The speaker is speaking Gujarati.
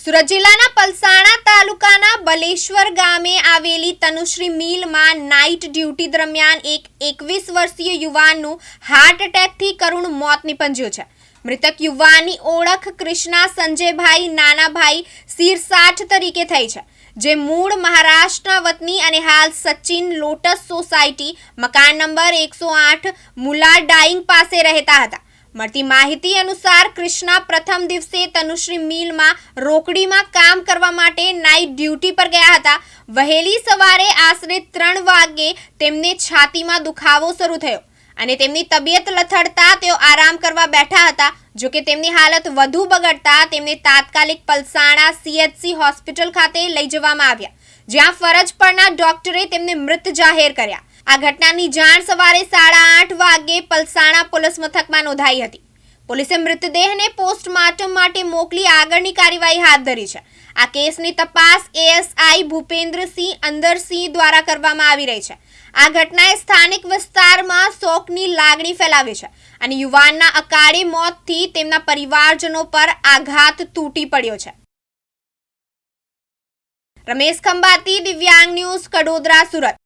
સુરત જિલ્લાના પલસાણા તાલુકાના બલેશ્વર ગામે આવેલી તનુશ્રી મિલમાં નાઇટ ડ્યુટી દરમિયાન એક 21 વર્ષીય યુવાનનું હાર્ટ એટેકથી કરુણ મોત નીપજ્યું છે। મૃતક યુવાનની ઓળખ કૃષ્ણા સંજયભાઈ નાનાભાઈ સિરસાઠ તરીકે થઈ છે, જે મૂળ મહારાષ્ટ્રના વતની અને હાલ સચિન લોટસ સોસાયટી મકાન નંબર 108 મુલા ડાઇંગ પાસે રહેતા હતા। મળતી માહિતી અનુસાર કૃષ્ણા પ્રથમ દિવસે તનુશ્રી મિલમાં રોકડીમાં કામ કરવા માટે નાઇટ ડ્યુટી પર ગયા હતા। વહેલી સવારે આશરે 3 વાગે તેમને છાતીમાં દુખાવો શરૂ થયો અને તેમની તબિયત લથડતા તેઓ આરામ કરવા બેઠા હતા। જો કે તેમની હાલત વધુ બગડતા તેમને તાત્કાલિક પલસાણા CHC હોસ્પિટલ ખાતે લઈ જવામાં આવ્યા, જ્યાં ફરજ પરના ડોક્ટરે તેમને મૃત જાહેર કર્યા। આ ઘટનાની જાણ સવારે 8:30 વાગે પલસાણા પોલીસ મથકમાં નોંધાઈ હતી। પોલીસે મૃતદેહને પોસ્ટમોર્ટમ માટે મોકલી આગળની કાર્યવાહી હાથ ધરી છે। આ કેસની તપાસ ASI ભૂપેન્દ્રસિંહ અંદરસિંહ દ્વારા કરવામાં આવી રહી છે। આ ઘટનાએ સ્થાનિક વિસ્તારમાં શોકની લાગણી ફેલાવી છે અને યુવાનના અકાળે મોતથી તેમના પરિવારજનો પર આઘાત તૂટી પડ્યો છે। રમેશ ખંભાતી, દિવ્યાંગ ન્યૂઝ, કડોદરા, સુરત।